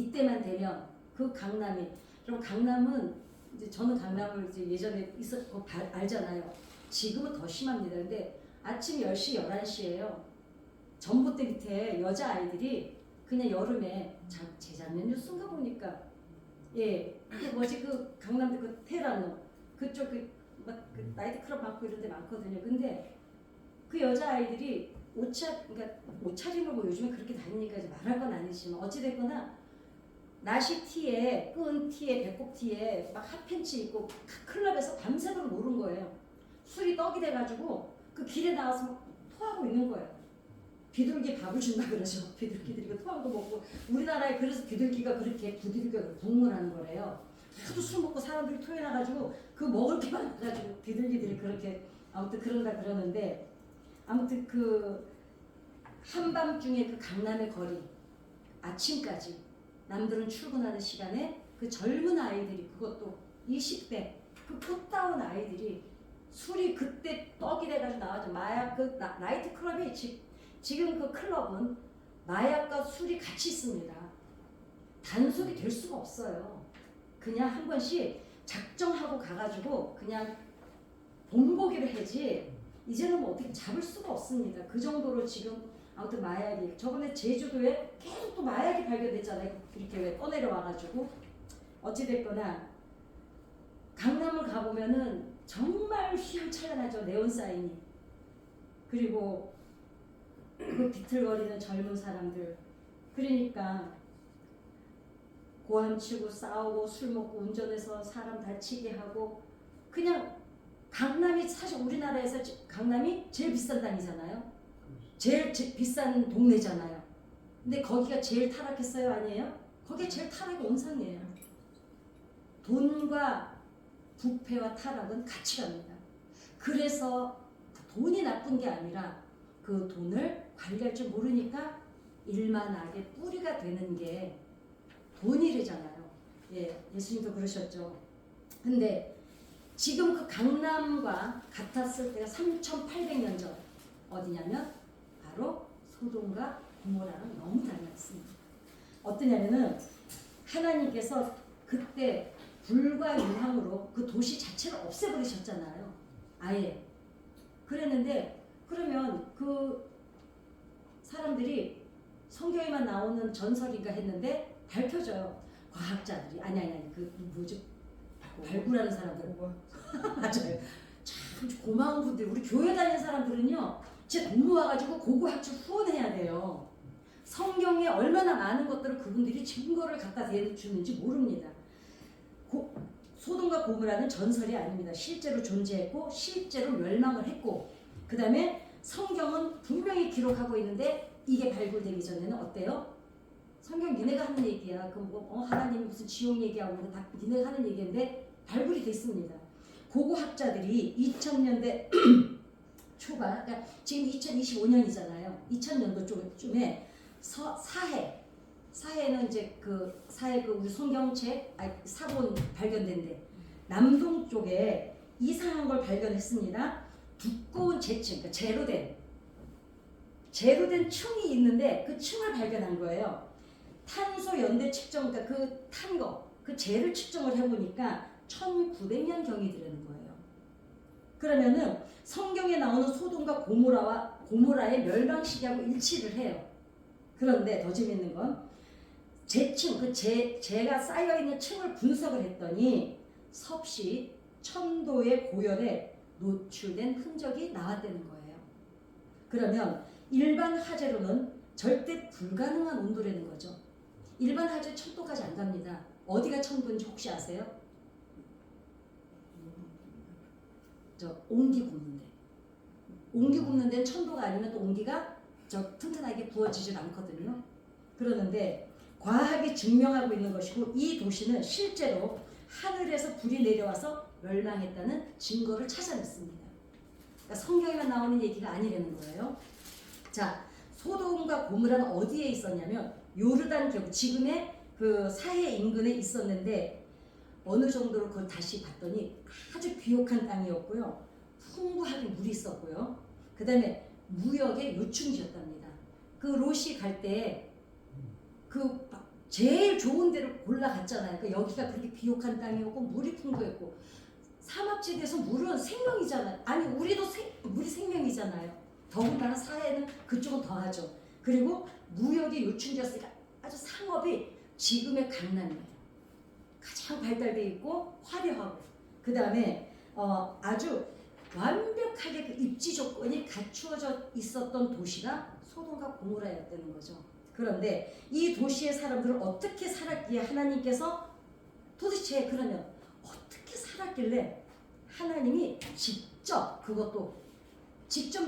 이때만 되면 그 강남이, 그럼 강남은 이제 저는 강남을 이제 예전에 있었고 알잖아요. 지금은 더 심합니다. 근데 아침 10시, 11시에요. 전봇대 밑에 여자아이들이 그냥 여름에 재작년 뉴스인가 보니까 그 뭐지 그 강남대 그 테라노 그쪽 그 나이트클럽 많고 이런 데 많거든요. 근데 그 여자아이들이 그러니까 옷차림을 뭐 요즘에 그렇게 다니니까 이제 말할 건 아니지만 어찌됐거나 나시 티에 끈 티에 배꼽 티에 막 핫팬츠 입고 클럽에서 밤새도록 노는 거예요. 술이 떡이 돼가지고 그 길에 나와서 막 토하고 있는 거예요. 비둘기 밥을 준다 그러죠. 비둘기들이 토한 거 먹고 우리나라에 그래서 비둘기가 그렇게 비둘기가 국문하는 거래요. 하도 술 먹고 사람들이 토해놔가지고 그 먹을 게 많아가지고 비둘기들이 그렇게 아무튼 그런다 그러는데 아무튼 그 한밤중에 그 강남의 거리 아침까지 남들은 출근하는 시간에 그 젊은 아이들이 그것도 20대 그 꽃다운 아이들이 술이 그때 떡이 돼가지고 나와서 마약 그 나이트 클럽이 지금 그 클럽은 마약과 술이 같이 있습니다. 단속이 될 수가 없어요. 그냥 한 번씩 작정하고 가가지고 그냥 본보기를 하지 이제는 뭐 어떻게 잡을 수가 없습니다. 그 정도로 지금 아무튼 마약이 저번에 제주도에 계속 또 마약이 발견됐잖아요. 이렇게 왜 떠내려와가지고 어찌됐거나 강남을 가보면은 정말 휘황찬란하죠. 네온사인이. 그리고 그 비틀거리는 젊은 사람들. 그러니까 고함치고 싸우고 술 먹고 운전해서 사람 다치게 하고 그냥 강남이 사실 우리나라에서 강남이 제일 비싼 땅이잖아요. 제일 비싼 동네잖아요. 근데 거기가 제일 타락했어요? 아니에요? 거기가 제일 타락의 온상이에요. 돈과 부패와 타락은 같이 갑니다. 그래서 돈이 나쁜 게 아니라 그 돈을 관리할 줄 모르니까 일만하게 뿌리가 되는 게 돈이래잖아요. 예수님도 그러셨죠. 근데 지금 그 강남과 같았을 때가 3,800년 전 어디냐면 바로 소돔과 고모라랑 너무 닮았습니다. 어떠냐면은 하나님께서 그때 불과 유황으로 그 도시 자체를 없애버리셨잖아요. 아예. 그랬는데 그러면 그 사람들이 성경에만 나오는 전설인가 했는데 밝혀져요. 과학자들이 아니 그 뭐지 발굴하는 사람들 맞아요. 참 고마운 분들 우리 교회 다니는 사람들은요 제 돈 모아가지고 고고학적 후원해야 돼요. 성경에 얼마나 많은 것들을 그분들이 증거를 갖다 대주는지 모릅니다. 소돔과 고모라는 전설이 아닙니다. 실제로 존재했고 실제로 멸망을 했고 그 다음에 성경은 분명히 기록하고 있는데 이게 발굴되기 전에는 어때요? 성경 니네가 하는 얘기야. 그 하나님이 무슨 지옥 얘기하고 다 니네가 하는 얘기인데 발굴이 됐습니다. 고고학자들이 2000년대 초반, 그러니까 지금 2025년이잖아요. 2000년도 쪽에 사해는 이제 그 사해 그 우리 성경책 사본 발견된데 남동 쪽에 이상한 걸 발견했습니다. 두꺼운 재층, 그러니까 제로된 층이 있는데 그 층을 발견한 거예요. 탄소 연대 측정, 그러니까 그 탄 거, 그 재를 측정을 해보니까 1900년 경이 되는 거예요. 그러면은 성경에 나오는 소돔과 고모라의 멸망 시기하고 일치를 해요. 그런데 더 재밌는 건 재층, 그 재가 쌓여 있는 층을 분석을 했더니 섭씨 1000도의 고열에 노출된 흔적이 나왔다는 거예요. 그러면 일반 화재로는 절대 불가능한 온도라는 거죠. 일반 화재 1000도까지 안 갑니다. 어디가 1000도인지 혹시 아세요? 옹기 굽는데. 옹기 굽는 데는 1000도가 아니면 또 옹기가 튼튼하게 부어지질 않거든요. 그러는데 과학이 증명하고 있는 것이고 이 도시는 실제로 하늘에서 불이 내려와서 멸망했다는 증거를 찾아냈습니다. 그러니까 성경에만 나오는 얘기가 아니라는 거예요. 자, 소돔과 고모라는 어디에 있었냐면 요르단 경 지금의 그 사해 인근에 있었는데 어느 정도로 그걸 다시 봤더니 아주 비옥한 땅이었고요. 풍부하게 물이 있었고요. 그 다음에 무역의 요충지였답니다. 그 롯이 갈 때 그 제일 좋은 데를 골라갔잖아요. 그러니까 여기가 그렇게 비옥한 땅이었고 물이 풍부했고 사막지대에서 물은 생명이잖아요. 아니 우리도 물이 생명이잖아요. 더군다나 사회는 그쪽은 더하죠. 그리고 무역이 요충지였으니까 아주 상업이 지금의 강남이에요. 가장 발달돼 있고 화려하고 그 다음에 아주 완벽하게 그 입지 조건이 갖추어져 있었던 도시가 소돔과 고모라였다는 거죠. 그런데 이 도시의 사람들을 어떻게 살았기에 하나님께서 도대체 그러면 어떻게 살았길래 하나님이 직접 그것도 직접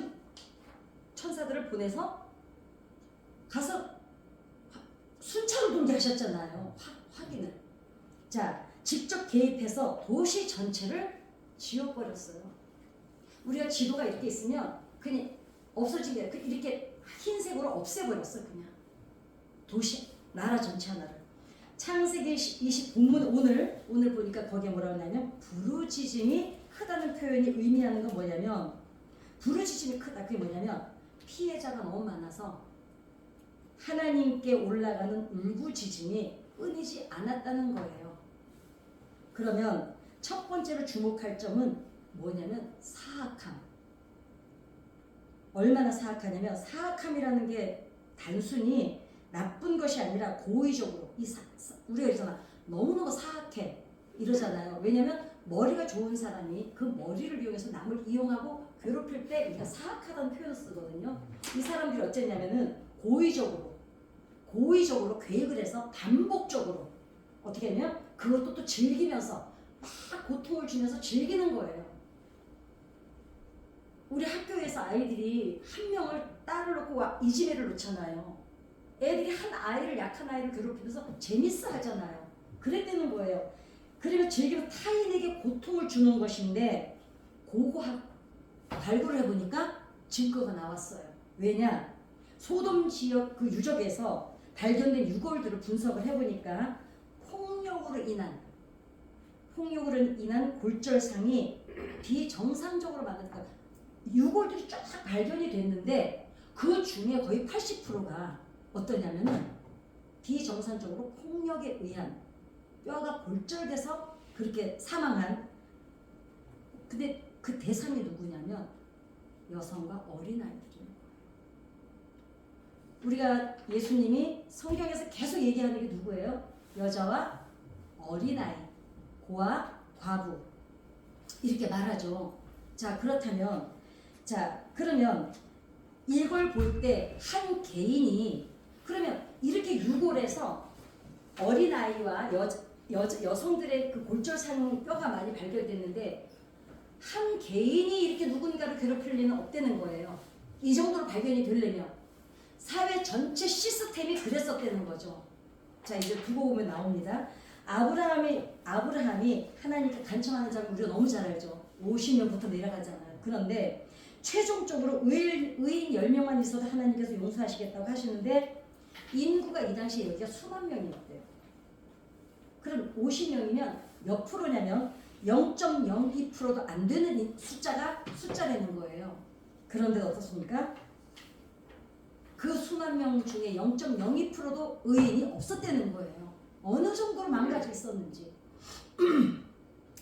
천사들을 보내서 가서 순찰을 동기하셨잖아요. 확인을. 자, 직접 개입해서 도시 전체를 지워버렸어요. 우리가 지도가 이렇게 있으면 그냥 없어진 게 이렇게 흰색으로 없애버렸어. 그냥 도시, 나라 전체 하나를. 창세기 20 본문 오늘 보니까 거기에 뭐라고 하냐면 부르짖음이 크다는 표현이 의미하는 건 뭐냐면 부르짖음이 크다. 그게 뭐냐면 피해자가 너무 많아서 하나님께 올라가는 울부짖음이 끊이지 않았다는 거예요. 그러면 첫 번째로 주목할 점은 뭐냐면 사악함. 얼마나 사악하냐면 사악함이라는 게 단순히 나쁜 것이 아니라 고의적으로 우리가 이러잖아. 너무너무 사악해 이러잖아요. 왜냐면 머리가 좋은 사람이 그 머리를 이용해서 남을 이용하고 괴롭힐 때 우리가 사악하다는 표현을 쓰거든요. 이 사람들이 어쨌냐면은 고의적으로 계획을 해서 반복적으로 어떻게 하면 그것도 또 즐기면서 막 고통을 주면서 즐기는 거예요. 우리 학교에서 아이들이 한 명을 딸을 놓고 이 집애를 놓잖아요. 애들이 한 아이를 약한 아이를 괴롭히면서 재밌어 하잖아요. 그랬다는 거예요. 그러면 즐기면 타인에게 고통을 주는 것인데 발굴을 해보니까 증거가 나왔어요. 왜냐? 소돔 지역 그 유적에서 발견된 유골들을 분석을 해보니까 폭력으로 인한 골절상이 비정상적으로 만드니까 유골들이 쫙 발견이 됐는데 그 중에 거의 80%가 어떠냐면은 비정상적으로 폭력에 의한 뼈가 골절돼서 그렇게 사망한. 근데 그 대상이 누구냐면 여성과 어린아이들이에요. 우리가 예수님이 성경에서 계속 얘기하는 게 누구예요? 여자와 어린아이, 고아, 과부 이렇게 말하죠. 자, 그렇다면 그러면 이걸 볼 때 한 개인이 그러면 이렇게 유골에서 어린아이와 여성들의 그 골절상 뼈가 많이 발견됐는데 한 개인이 이렇게 누군가를 괴롭힐 리는 없다는 거예요. 이 정도로 발견이 되려면 사회 전체 시스템이 그랬었다는 거죠. 자, 이제 두고 보면 나옵니다. 아브라함이 하나님께 간청하는 자를 우리가 너무 잘 알죠. 50년부터 내려가잖아요. 그런데 최종적으로 의인 10명만 있어도 하나님께서 용서하시겠다고 하시는데 인구가 이 당시에 여기가 수만 명이었대요. 그럼 50명이면 몇 프로냐면 0.02%도 안 되는 숫자라는 거예요. 그런데 어떻습니까? 그 수만 명 중에 0.02%도 의인이 없었다는 거예요. 어느 정도로 망가져 있었는지.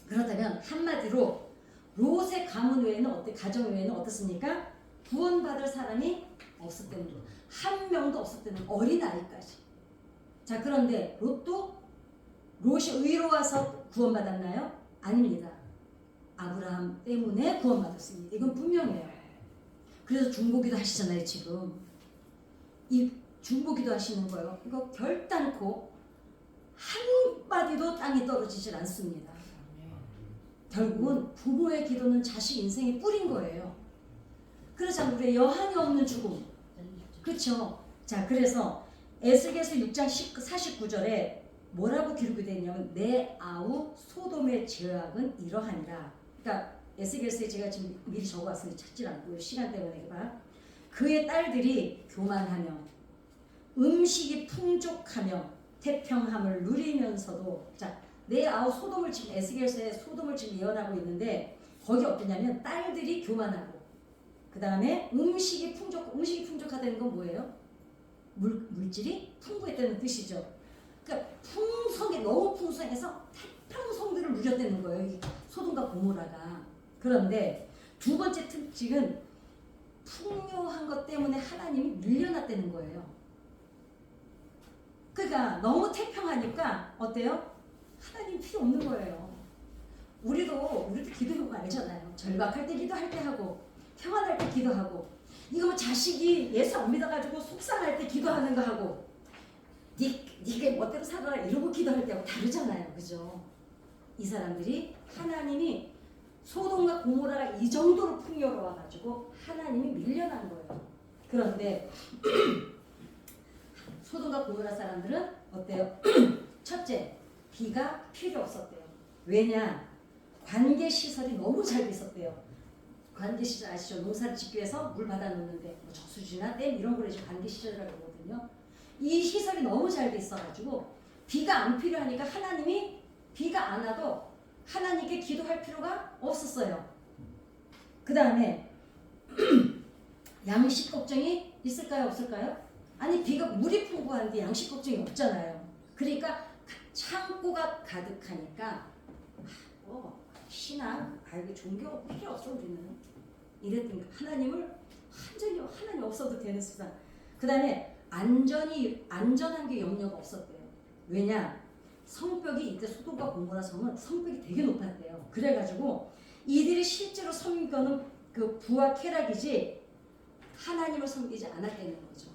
그렇다면 한마디로 롯의 가문 외에는 가정 외에는 어떻습니까? 구원받을 사람이 없었다는 거. 한 명도 없었다는 어린아이까지. 자, 그런데 롯이 의로워서 구원받았나요? 아닙니다. 아브라함 때문에 구원받았습니다. 이건 분명해요. 그래서 중보기도 하시잖아요. 지금 이 중보기도 하시는 거예요. 이거 결단코 한마디도 땅에 떨어지질 않습니다. 결국은 부모의 기도는 자식 인생의 뿌린 거예요. 그래서 우리의 여한이 없는 죽음. 그렇죠? 자, 그래서 에스겔서 6장 49절에 뭐라고 기록이 되어 있냐면 내 아우 소돔의 죄악은 이러하니라. 그러니까 에스겔서에 제가 지금 미리 적어왔으니 찾질 않고요. 시간 때문에 그의 딸들이 교만하며 음식이 풍족하며 태평함을 누리면서도 내 아우 소돔을 지금 에스겔서에 소돔을 지금 예언하고 있는데 거기 어떠냐면 딸들이 교만하고 그 다음에 음식이 풍족하다는 건 뭐예요? 물질이 풍부했다는 뜻이죠. 그러니까 풍성해, 너무 풍성해서 태평성들을 누렸다는 거예요. 이 소돔과 고모라가. 그런데 두 번째 특징은 풍요한 것 때문에 하나님이 밀려났다는 거예요. 그러니까 너무 태평하니까 어때요? 하나님 필요 없는 거예요. 우리도 기도해보고 알잖아요. 절박할 때 기도할 때 하고 평안할 때 기도하고 이거 뭐 자식이 예수 안 믿어가지고 속상할 때 기도하는 거 하고 네가 멋대로 살아라 이러고 기도할 때하고 다르잖아요. 그죠? 이 사람들이 하나님이 소돔과 고모라가 이 정도로 풍요로워가지고 하나님이 밀려난 거예요. 그런데 소돔과 고모라 사람들은 어때요? 첫째, 비가 필요 없었대요. 왜냐? 관계 시설이 너무 잘 돼 있었대요. 관계 시설 아시죠? 농사를 짓기 위해서 물 받아 놓는데 뭐 저수지나 댐 이런 걸 이제 관계 시설이라고 그러거든요. 이 시설이 너무 잘 돼 있어가지고 비가 안 필요하니까 하나님이 비가 안 와도 하나님께 기도할 필요가 없었어요. 그 다음에 양식 걱정이 있을까요? 없을까요? 아니 비가 물이 풍부한데 양식 걱정이 없잖아요. 그러니까 창고가 가득하니까 신앙, 알고 종교가 필요 없어 우리는. 이랬던 하나님을 완전히 하나님 없어도 되는 수단. 그 다음에 안전한 게 염려가 없었대요. 왜냐? 성벽이 이때 소돔과 고모라 성은 성벽이 되게 높았대요. 그래가지고 이들이 실제로 섬기는 그 부와 쾌락이지 하나님을 섬기지 않았다는 거죠.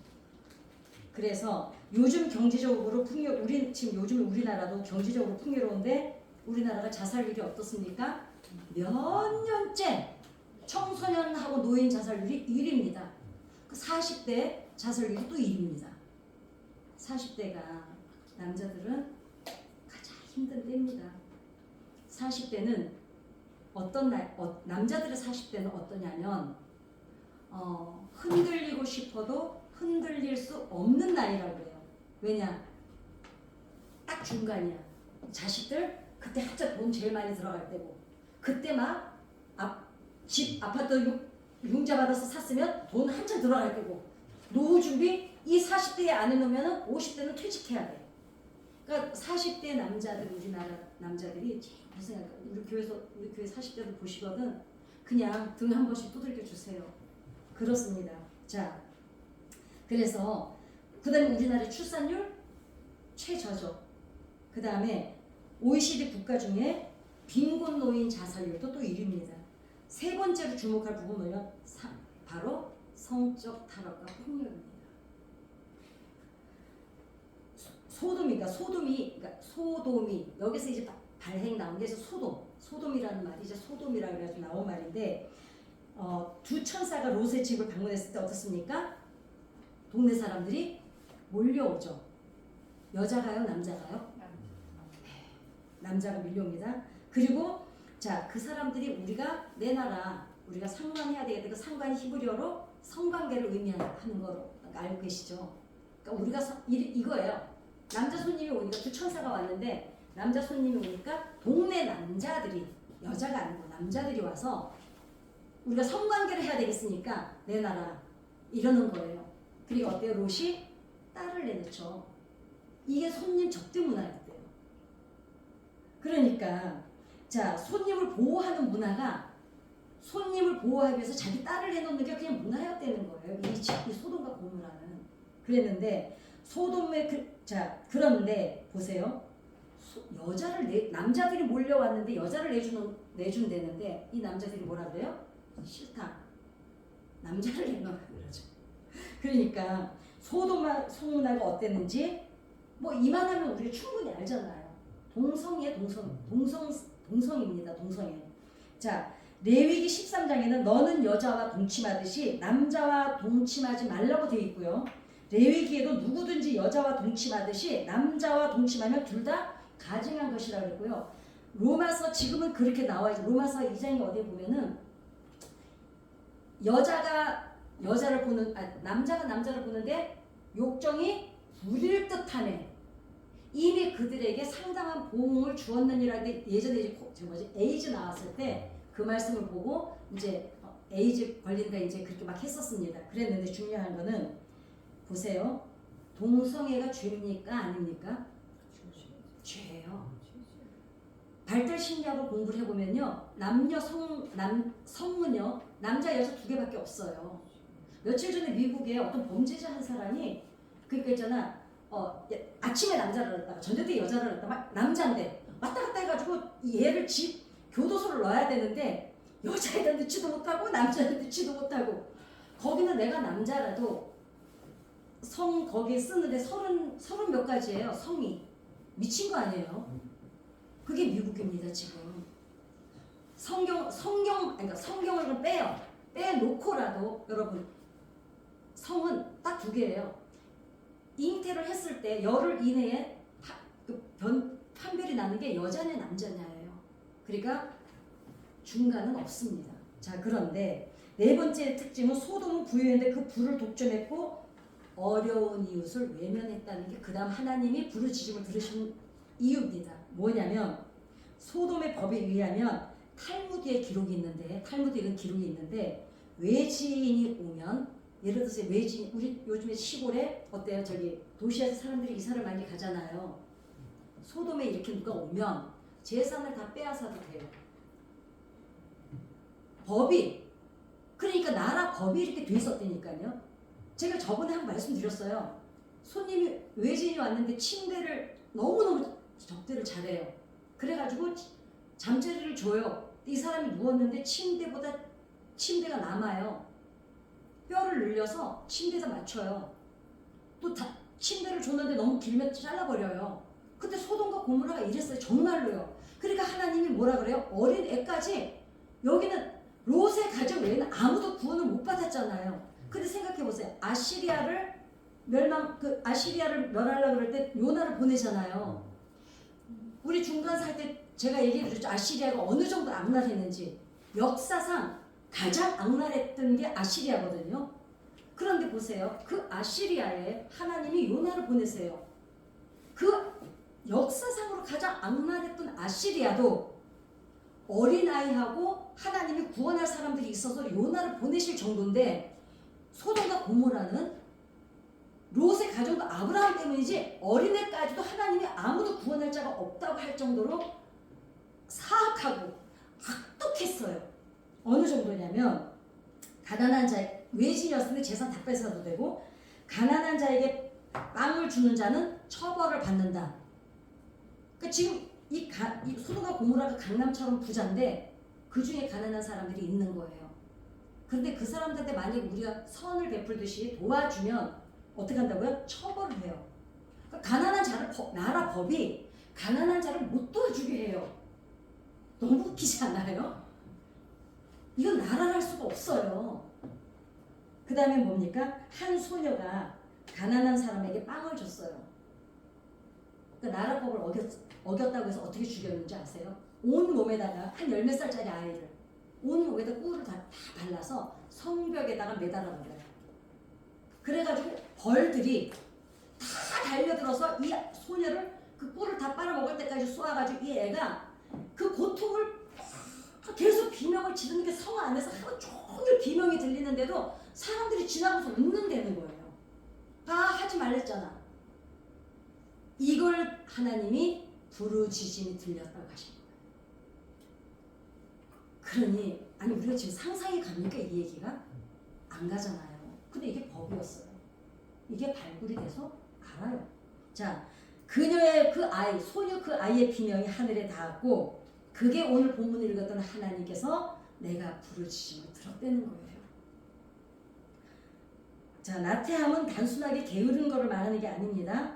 그래서 요즘 경제적으로 지금 요즘 우리나라도 경제적으로 풍요로운데 우리나라가 자살률이 어떻습니까? 몇 년째 청소년하고 노인 자살률이 1위입니다. 그 40대 자살률이 또 1위입니다. 40대가 남자들은 가장 힘든 때입니다. 40대는 남자들의 40대는 어떠냐면 흔들리고 싶어도 흔들릴 수 없는 나이라고 해요. 왜냐? 딱 중간이야. 자식들 그때 한참 돈 제일 많이 들어갈 때고 그때 막 집 아파트 융자 받아서 샀으면 돈 한참 들어갈 때고 노후 준비 이 40대에 안 해놓으면 50대는 퇴직해야 돼. 그러니까 40대 남자들 우리나라 남자들이 제일 고생할까. 우리 교회 40대들 보시거든 그냥 등 한 번씩 두들겨 주세요. 그렇습니다. 자, 그래서 그다음에 우리나라 출산율 최저죠. 그 다음에 OECD 국가 중에 빈곤 노인 자살률도 또 1위입니다. 세 번째로 주목할 부분은 바로 성적 탈압과 폭력입니다. 소돔이 여기서 이제 발행 나온 게 소돔이라는 말이 이제 소돔이라 그래가지고 나온 말인데 두 천사가 롯의 집을 방문했을 때 어떻습니까? 동네 사람들이 몰려오죠. 여자가요, 남자가요? 남자가 밀려옵니다. 그리고 자, 그 사람들이 내 나라 우리가 상관해야 되겠다. 그 상관 히브리어로 성관계를 의미하는 거로 알고 계시죠? 그러니까 우리가 이거예요. 남자 손님이 오니까 두 천사가 왔는데 남자 손님이 오니까 동네 남자들이 여자가 아니고 남자들이 와서 우리가 성관계를 해야 되겠으니까 내 나라 이러는 거예요. 그리고 어때요? 롯이 딸을 내놓죠. 이게 손님 접대 문화였대요. 그러니까 자, 손님을 보호하는 문화가 손님을 보호하기 위해서 자기 딸을 내놓는 게 그냥 문화였다는 거예요. 이 소돔과 고모라는. 그랬는데 그런데 보세요. 남자들이 몰려왔는데 여자를 내준다는데 이 남자들이 뭐라 그래요? 싫다. 남자를 내놔라 그러죠. 그러니까 소돔과 소문화가 어땠는지 뭐 이만하면 우리가 충분히 알잖아요. 동성입니다. 동성애. 자, 레위기 13장에는 너는 여자와 동침하듯이 남자와 동침하지 말라고 되어 있고요. 레위기에도 누구든지 여자와 동침하듯이 남자와 동침하면 둘 다 가증한 것이라고 했고요. 로마서 지금은 그렇게 나와 있죠. 로마서 2장에 어디에 보면은 남자가 남자를 보는데 욕정이 부릴 듯하네. 이미 그들에게 상당한 보응을 주었느니라. 예전에 이제 에이즈 나왔을 때 그 말씀을 보고 이제 에이즈 걸린다 이제 그렇게 막 했었습니다. 그랬는데 중요한 거는 보세요. 동성애가 죄입니까 아닙니까? 성별 심리학을 공부를 해보면요, 성은요 남자 여자 두 개밖에 없어요. 며칠 전에 미국에 어떤 범죄자 한 사람이 그러니까 있잖아, 아침에 남자를 낳다가 저녁에 여자를 낳다가 남자인데 왔다 갔다 해가지고 얘를 교도소를 넣어야 되는데 여자애들 넣지도 못하고 남자애들 넣지도 못하고, 거기는 내가 남자라도 성 거기에 쓰는데 서른 몇 가지예요. 성이 미친 거 아니에요? 그게 미국입니다 지금. 그러니까 성경을 좀 빼놓고라도 여러분 성은 딱 두 개예요. 잉태를 했을 때 열흘 이내에 판별이 나는 게 여자냐 남자냐예요. 그러니까 중간은 없습니다. 자, 그런데 네 번째 특징은 소돔은 부유했는데 그 부를 독점했고 어려운 이웃을 외면했다는 게 그 다음 하나님이 부르짖음을 들으신 이유입니다. 뭐냐면 소돔의 법에 의하면 탈무드에 기록이 있는데, 탈무드에 이런 기록이 있는데 외지인이 오면, 예를 들어서 외지인, 우리 요즘에 시골에 어때요? 저기 도시에서 사람들이 이사를 많이 가잖아요. 소돔에 이렇게 누가 오면 재산을 다 빼앗아도 돼요. 법이, 그러니까 나라 법이 이렇게 돼 있었다니까요. 제가 저번에 한번 말씀드렸어요. 손님이 외지인이 왔는데 침대를 너무너무 접대를 잘해요. 그래가지고 잠자리를 줘요. 이 사람이 누웠는데 침대가 남아요. 뼈를 늘려서 침대에다 맞춰요. 또 침대를 줬는데 너무 길면 잘라버려요. 그때 소돔과 고모라가 이랬어요. 정말로요. 그러니까 하나님이 뭐라 그래요? 어린 애까지, 여기는 롯의 가족 외에는 아무도 구원을 못 받았잖아요. 근데 생각해보세요. 아시리아를 멸하려고 그럴 때 요나를 보내잖아요. 우리 중간 살 때 제가 얘기해드렸죠. 아시리아가 어느 정도 악랄했는지. 역사상 가장 악랄했던 게 아시리아거든요. 그런데 보세요. 그 아시리아에 하나님이 요나를 보내세요. 그 역사상으로 가장 악랄했던 아시리아도 어린아이하고 하나님이 구원할 사람들이 있어서 요나를 보내실 정도인데, 소돔과 고모라는 롯의 가정도 아브라함 때문이지 어린애까지도 하나님이 아무도 구원할 자가 없다고 할 정도로 사악하고 악독했어요. 어느 정도냐면 가난한 자, 외진이었으면 재산 다 뺏어도 되고, 가난한 자에게 빵을 주는 자는 처벌을 받는다. 그러니까 지금 이 소돔과 고모라가 강남처럼 부자인데 그 중에 가난한 사람들이 있는 거예요. 그런데 그 사람들한테 만약에 우리가 선을 베풀듯이 도와주면 어떻게 한다고요? 처벌을 해요. 그러니까 가난한 자를 나라 법이 가난한 자를 못 도와주게 해요. 너무 웃기지 않아요? 이건 나라를 할 수가 없어요. 그 다음에 뭡니까? 한 소녀가 가난한 사람에게 빵을 줬어요. 그러니까 나라 법을 어겼다고 해서 어떻게 죽였는지 아세요? 온 몸에다가 한 10몇 살짜리 아이를 온 몸에다 꿀을 다 발라서 성벽에다가 매달아 버려요. 그래가지고 벌들이 다 달려들어서 이 소녀를 그 꿀을 다 빨아먹을 때까지 쏘아가지고 이 애가 그 고통을 계속 비명을 지르는 게 성 안에서 하루 종일 비명이 들리는데도 사람들이 지나가서 웃는다는 거예요. 다 하지 말랬잖아. 이걸 하나님이 부르짖음이 들렸다고 하신 거예요. 그러니 아니 우리가 지금 상상이 갑니까? 이 얘기가? 안 가잖아요. 근데 이게 법이었어요. 이게 발굴이 돼서 알아요. 자, 그녀의 그 아이, 소녀 그 아이의 비명이 하늘에 닿았고, 그게 오늘 본문을 읽었던 하나님께서 내가 부르짖음을 들었다는 거예요. 자, 나태함은 단순하게 게으른 거를 말하는 게 아닙니다.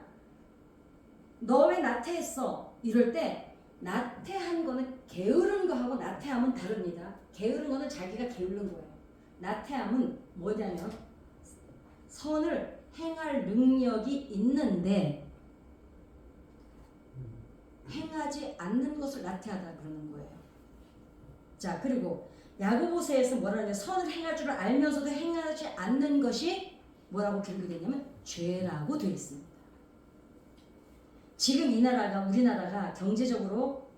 너 왜 나태했어? 이럴 때 나태한 거는 게으른 거하고 나태함은 다릅니다. 게으른 거는 자기가 게으른 거예요. 나태함은 뭐냐면 선을 행할 능력이 있는데 행하지 않는 것을 나태하다 그러는 거예요. 자, 그리고 야고보서에서 뭐라냐면 선을 행할 줄 알면서도 행하지 않는 것이 뭐라고 기록되어 있냐면 죄라고 되어 있습니다. 지금 우리나라가 경제적으로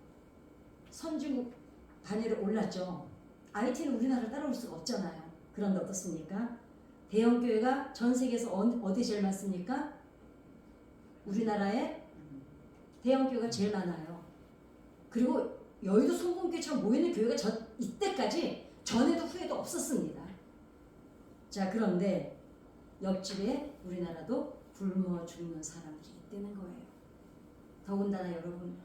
선진국 반열에 올랐죠. IT는 우리나라를 따라올 수가 없잖아요. 그런데 어떻습니까? 대형교회가 전 세계에서 어디 제일 많습니까? 우리나라에 대형교회가 제일 많아요. 그리고 여의도 송금교회처럼 모이는 교회가 이때까지 전에도 후에도 없었습니다. 자, 그런데 옆집에 우리나라도 굶어 죽는 사람들이 있다는 거예요. 더군다나 여러분,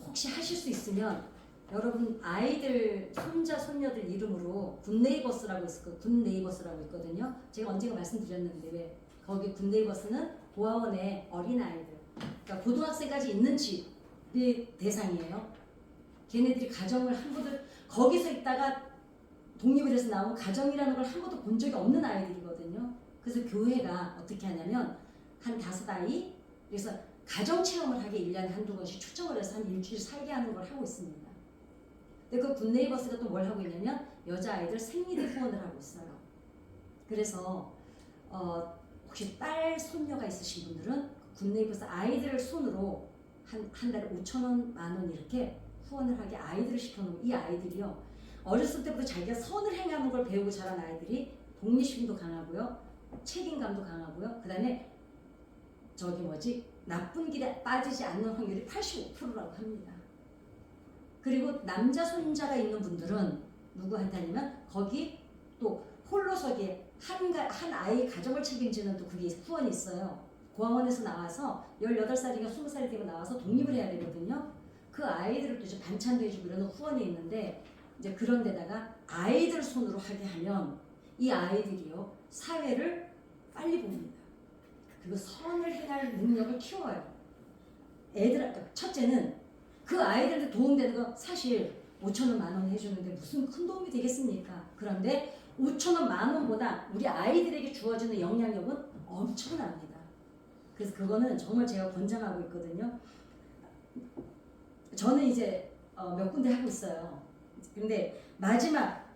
혹시 하실 수 있으면 여러분 아이들 손자 손녀들 이름으로 굿네이버스라고 굿네이버스라고 있거든요. 제가 언젠가 말씀드렸는데 왜 거기 굿네이버스는 고아원의 어린 아이들, 그러니까 고등학생까지 있는 집이 대상이에요. 걔네들이 가정을 한 번도 거기서 있다가 독립을 해서 나온 가정이라는 걸 한 번도 본 적이 없는 아이들이거든요. 그래서 교회가 어떻게 하냐면 한 5아이 그래서 가정 체험을 하게 1년에 한두 번씩 초청을 해서 한 일주일 살게 하는 걸 하고 있습니다. 근데 그 굿네이버스가 또 뭘 하고 있냐면 여자아이들 생리대 후원을 하고 있어요. 그래서 혹시 딸 손녀가 있으신 분들은 굿네이버스 아이들 손으로 한 달에 5,000원, 10,000원 이렇게 후원을 하게 아이들을 시켜놓은 이 아이들이요. 어렸을 때부터 자기가 선을 행하는 걸 배우고 자란 아이들이 독립심도 강하고요. 책임감도 강하고요. 그 다음에 나쁜 길에 빠지지 않는 확률이 85%라고 합니다. 그리고 남자 손자가 있는 분들은 누구한테냐면 거기 또 홀로서기에 한 아이 가정을 책임지는 또 그게 후원이 있어요. 고아원에서 나와서 18살인가 20살이 되고 나와서 독립을 해야 되거든요. 그 아이들을 또 이제 반찬도 해주고 이런 후원이 있는데 이제 그런 데다가 아이들 손으로 하게 하면 이 아이들이요 사회를 빨리 봅니다. 그리고 선을 행할 능력을 키워요. 첫째는 그 아이들한테 도움되는 거 사실 5,000원, 10,000원 해주는데 무슨 큰 도움이 되겠습니까? 그런데 5,000원, 10,000원보다 우리 아이들에게 주어지는 영향력은 엄청납니다. 그래서 그거는 정말 제가 권장하고 있거든요. 저는 이제 몇 군데 하고 있어요. 근데 마지막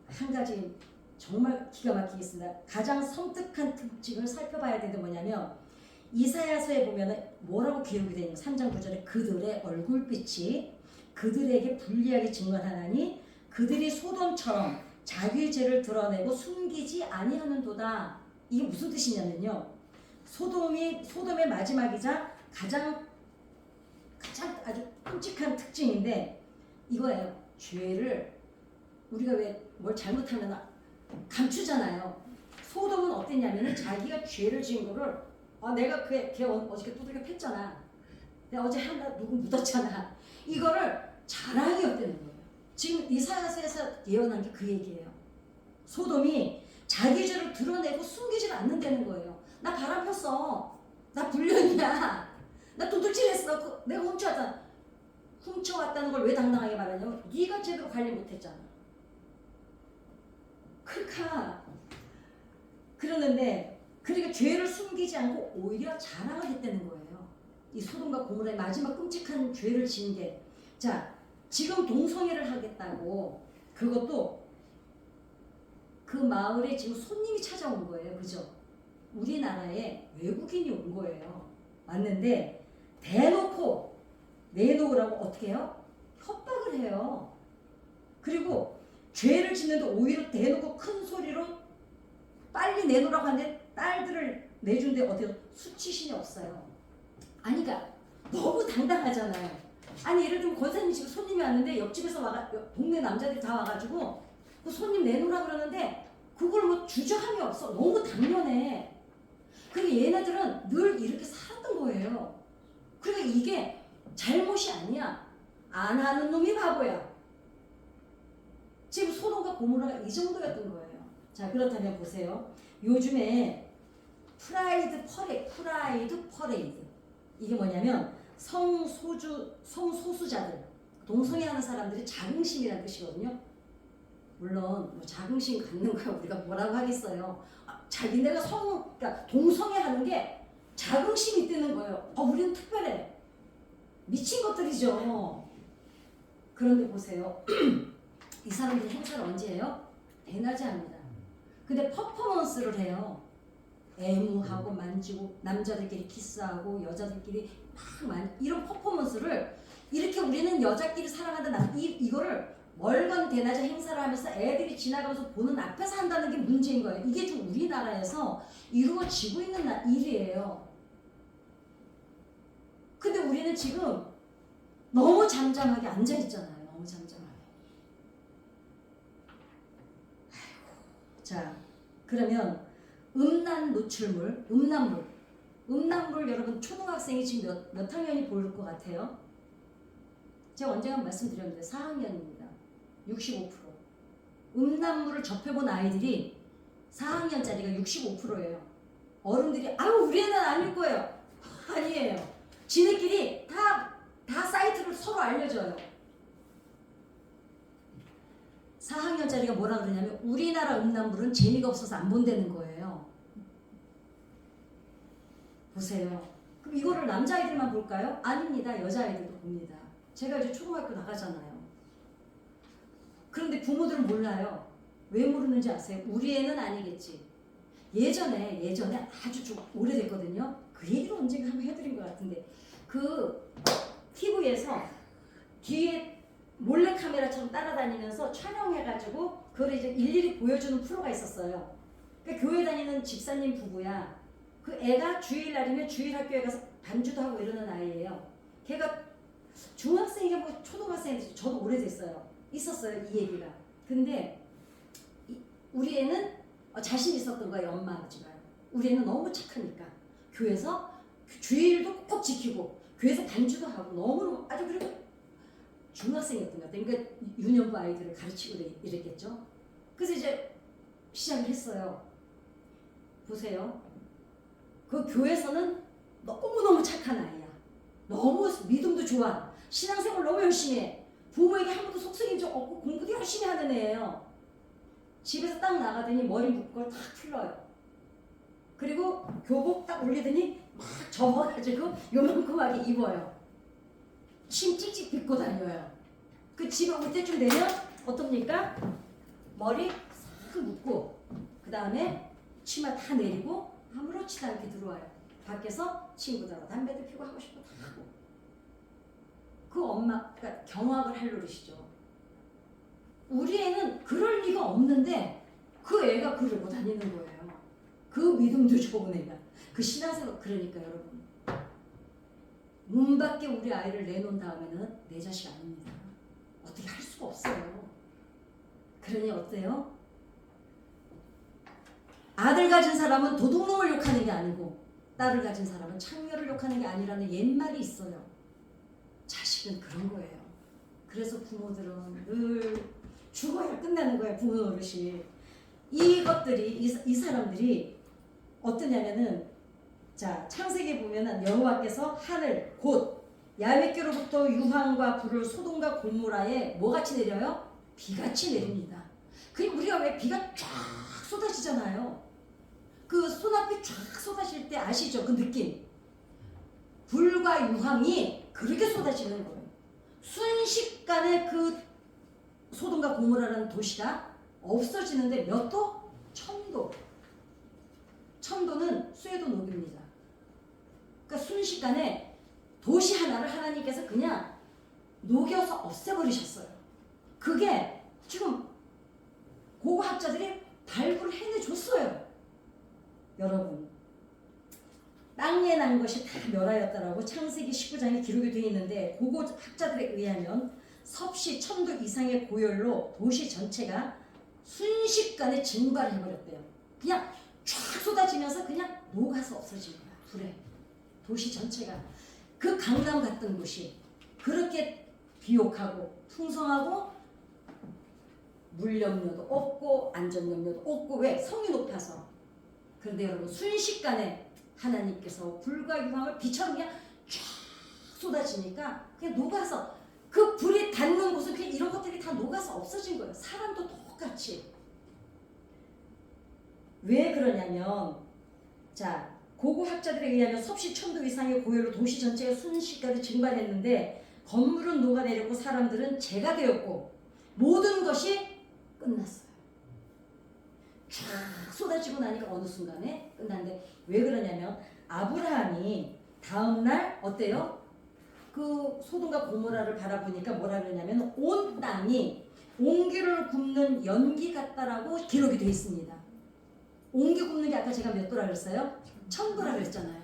한 가지 정말 기가 막히겠습니다. 가장 섬뜩한 특징을 살펴봐야 되는 게 뭐냐면 이사야서에 보면 뭐라고 기록이 되냐면 3장 9절에 그들의 얼굴빛이 그들에게 불리하게 증언하나니 그들이 소돔처럼 자기의 죄를 드러내고 숨기지 아니하는도다. 이게 무슨 뜻이냐면요. 소돔의 마지막이자 가장 아주 끔찍한 특징인데 이거예요. 죄를 우리가 왜 뭘 잘못하면 감추잖아요. 소돔은 어땠냐면 자기가 죄를 지은 거를 내가 걔 어저께 두들겨 팼잖아. 내가 어제 누구 묻었잖아. 이거를 자랑이었다는 거예요. 지금 이사야서에서 예언한 게 그 얘기예요. 소돔이 자기 죄를 드러내고 숨기지 않는다는 거예요. 나 바람 폈어. 나 불륜이야. 나 도둑질했어. 내가 훔쳐왔다는 걸 왜 당당하게 말하냐면 네가 제대로 관리 못했잖아. 그러는데 그러니까 죄를 숨기지 않고 오히려 자랑을 했다는 거예요. 이 소돔과 고모라의 마지막 끔찍한 죄를 지은 게 자 지금 동성애를 하겠다고 그것도 그 마을에 지금 손님이 찾아온 거예요. 그죠? 우리나라에 외국인이 온 거예요. 왔는데 대놓고 내놓으라고 어떻게 해요? 협박을 해요. 그리고 죄를 짓는데 오히려 대놓고 큰 소리로 빨리 내놓으라고 하는데 딸들을 내준데 어때요? 수치심이 없어요. 아니 그러니까 너무 당당하잖아요. 아니 예를 들면 권사님 집에 손님이 왔는데 옆집에서 동네 남자들이 다 와가지고 그 손님 내놓으라 그러는데 그걸 뭐 주저함이 없어. 너무 당연해. 그리고 얘네들은 늘 이렇게 살았던 거예요. 그러니까 이게 잘못이 아니야. 안 하는 놈이 바보야. 지금 소돔과 고모라가 이 정도였던 거예요. 자 그렇다면 보세요. 요즘에 프라이드 퍼레이드 이게 뭐냐면 성소수자들 동성애하는 사람들이 자긍심이라는 뜻이거든요. 물론 뭐 자긍심 갖는 거 우리가 뭐라고 하겠어요. 자기네가 그러니까 동성애하는 게 자긍심이 있다는 거예요. 우리는 특별해. 미친 것들이죠. 그런데 보세요. 이 사람들이 행사를 언제 해요? 대낮에 합니다. 근데 퍼포먼스를 해요. 애무하고 만지고 남자들끼리 키스하고 여자들끼리 이런 퍼포먼스를 이렇게 우리는 여자끼리 사랑한다 이거를 멀건 대낮에 행사를 하면서 애들이 지나가면서 보는 앞에서 한다는 게 문제인 거예요. 이게 좀 우리나라에서 이루어지고 있는 일이에요. 근데 우리는 지금 너무 잠잠하게 앉아 있잖아요. 너무 잠잠하게. 아이고. 자, 그러면 음란 노출물, 음란물 여러분 초등학생이 지금 몇 학년이 보일 것 같아요? 제가 언젠가 말씀드렸는데 4학년입니다. 65%. 음란물을 접해본 아이들이 4학년짜리가 65%예요. 어른들이 아유 우리 애는 아닐 거예요. 아니에요. 지네끼리 다 사이트를 서로 알려줘요. 4학년짜리가 뭐라 그러냐면 우리나라 음란물은 재미가 없어서 안 본다는 거예요. 보세요. 그럼 이거를 남자아이들만 볼까요? 아닙니다. 여자아이들도 봅니다. 제가 이제 초등학교 나가잖아요. 그런데 부모들은 몰라요. 왜 모르는지 아세요? 우리 애는 아니겠지. 예전에 아주 좀 오래됐거든요. 그 얘기를 언젠가 한번 해드린 것 같은데 그 TV에서 뒤에 몰래카메라처럼 따라다니면서 촬영해가지고 그걸 이제 일일이 보여주는 프로가 있었어요. 그러니까 교회 다니는 집사님 부부야. 그 애가 주일날이면 주일학교에 가서 반주도 하고 이러는 아이예요. 걔가 중학생이가 뭐 초등학생인지 저도 오래됐어요. 있었어요 이 얘기가. 근데 우리 애는 자신 있었던 거예요. 엄마 아버지가. 우리 애는 너무 착하니까 교회에서 주일도 꼭 지키고 교회에서 반주도 하고 너무 아주 그리고 중학생이었던 것 같아요. 그러니까 유년부 아이들을 가르치고 이랬겠죠. 그래서 이제 시작을 했어요. 보세요. 그 교회에서는 너무너무 착한 아이야. 너무 믿음도 좋아. 신앙생활 너무 열심히 해. 부모에게 한 번도 속썩인 적 없고 공부도 열심히 하는 애예요. 집에서 딱 나가더니 머리 묶은 걸 탁 풀러요. 그리고 교복 딱 올리더니 막 접어가지고 요만큼하게 입어요. 침 찍찍 빗고 다녀요. 그 집에 올 때쯤 되면 어떻습니까? 머리 싹 묶고 그 다음에 치마 다 내리고 아무렇지도 않게 들어와요. 밖에서 친구들하고 담배도 피우고 하고 싶고 다 하고. 그 엄마가 경악을 할 노릇이죠. 우리 애는 그럴 리가 없는데 그 애가 그러고 다니는 거예요. 그 믿음도 좋은 애가. 그 신앙생활. 그러니까 여러분 문 밖에 우리 아이를 내놓은 다음에는 내 자식 아닙니다. 어떻게 할 수가 없어요. 그러니 어때요? 아들 가진 사람은 도둑놈을 욕하는 게 아니고 딸을 가진 사람은 창녀를 욕하는 게 아니라는 옛말이 있어요. 자식은 그런 거예요. 그래서 부모들은 늘 죽어야 끝나는 거예요. 부모 노릇이. 이것들이 이 사람들이 어떠냐면은 자 창세기 보면은 여호와께서 하늘 곧 야훼께로부터 유황과 불을 소돔과 고모라에 뭐같이 내려요? 비같이 내립니다. 그럼 우리가 왜 비가 쫙 쏟아지잖아요. 그 소나비 쫙 쏟아질 때 아시죠? 그 느낌. 불과 유황이 그렇게 쏟아지는 거예요. 순식간에 그 소돔과 고모라라는 도시가 없어지는데 몇 도? 1000도. 1000도는 쇠도 녹입니다. 그러니까 순식간에 도시 하나를 하나님께서 그냥 녹여서 없애버리셨어요. 그게 지금 고고학자들이 발굴을 해내줬어요. 여러분 땅에 난 것이 다 멸하였다라고 창세기 19장에 기록이 되어 있는데 고고학자들에 의하면 섭씨 1000도 이상의 고열로 도시 전체가 순식간에 증발을 해버렸대요. 그냥 쫙 쏟아지면서 그냥 녹아서 없어진 거야. 불에. 도시 전체가. 그 강남 같은 곳이 그렇게 비옥하고 풍성하고 물염료도 없고 안전염료도 없고 왜? 성이 높아서. 그런데 여러분 순식간에 하나님께서 불과 유황을 비처럼 그냥 쫙 쏟아지니까 그냥 녹아서 그 불이 닿는 곳은 그냥 이런 것들이 다 녹아서 없어진 거예요. 사람도 똑같이. 왜 그러냐면 자 고고학자들에 의하면 섭씨 1000도 이상의 고열로 도시 전체가 순식간에 증발했는데 건물은 녹아내렸고 사람들은 재가 되었고 모든 것이 끝났어요. 쫙 쏟아지고 나니까 어느 순간에 끝났는데 왜 그러냐면 아브라함이 다음날 어때요? 그 소돔과 고모라를 바라보니까 뭐라 그러냐면 온 땅이 옹기를 굽는 연기 같다라고 기록이 되어 있습니다. 옹기 굽는 게 아까 제가 몇 도라 그랬어요? 1000도라 그랬잖아요.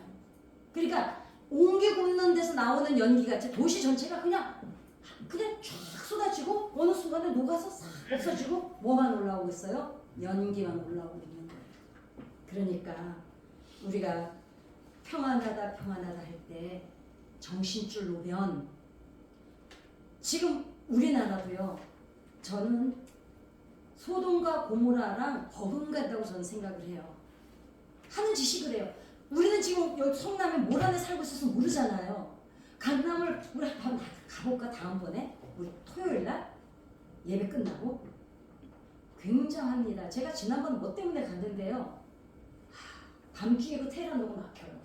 그러니까 옹기 굽는 데서 나오는 연기같이 도시 전체가 그냥 쫙 쏟아지고 어느 순간에 녹아서 싹 없어지고 뭐만 올라오고 있어요? 연기만 올라오고 있는 거예요. 그러니까 우리가 평안하다 할 때 정신줄 놓으면 지금 우리나라도요. 저는 소돔과 고모라랑 버금간다고 저는 생각을 해요. 하는 짓이 그래요. 우리는 지금 여기 성남에 뭘 안에 살고 있어서 모르잖아요. 강남을 우리 한번 가볼까 다음번에? 우리 토요일날 예배 끝나고 굉장합니다. 제가 지난번 뭐 때문에 갔는데요. 밤중에 그 테헤란로가 막혀요.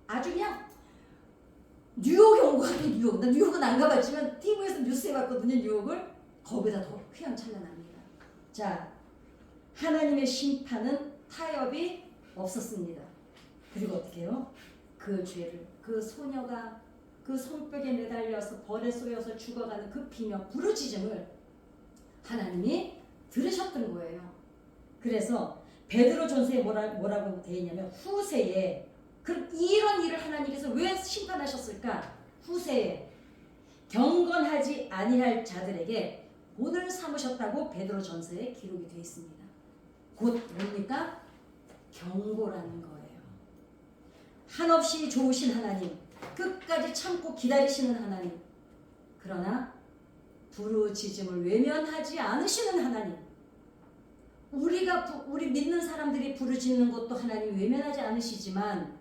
아주 그냥 뉴욕에 온 것 같아. 뉴욕. 나 뉴욕은 안 가봤지만 TV에서 뉴스에 봤거든요. 뉴욕을. 거기다 더 휘황찬란합니다. 자, 하나님의 심판은 타협이 없었습니다. 그리고 어떻게 해요? 그 죄를 그 소녀가 그 손뼉에 매달려서 벌에 쏘여서 죽어가는 그 비명 부르짖음을 하나님이 들으셨던 거예요. 그래서 베드로전서에 뭐라고 되어 있냐면 후세에 그럼 이런 일을 하나님께서 왜 심판하셨을까? 후세에 경건하지 아니할 자들에게 본을 삼으셨다고 베드로전서에 기록이 되어 있습니다. 곧 뭡니까? 경고라는 거예요. 한없이 좋으신 하나님, 끝까지 참고 기다리시는 하나님, 그러나 부르짖음을 외면하지 않으시는 하나님, 우리 믿는 사람들이 부르짖는 것도 하나님 외면하지 않으시지만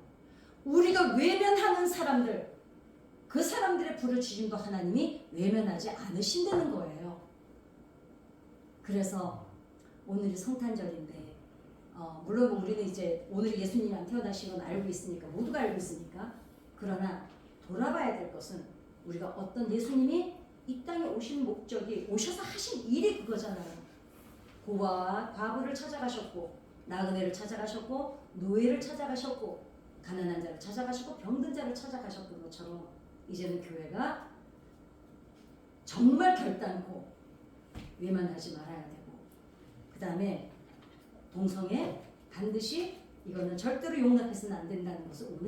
우리가 외면하는 사람들, 그 사람들의 부르짖음도 하나님이 외면하지 않으신다는 거예요. 그래서 오늘이 성탄절인데 물론 우리는 이제 오늘 예수님이 안 태어나신 건 알고 있으니까 모두가 알고 있으니까 그러나 돌아봐야 될 것은 우리가 어떤 예수님이 이 땅에 오신 목적이 오셔서 하신 일이 그거잖아요. 고아와 과부를 찾아가셨고 나그네를 찾아가셨고 노예를 찾아가셨고 가난한 자를 찾아가셨고 병든 자를 찾아가셨던 것처럼 이제는 교회가 정말 결단코 외면하지 말아야 되고 그 다음에 동성애 반드시 이거는 절대로 용납해서는 안 된다는 것을 오늘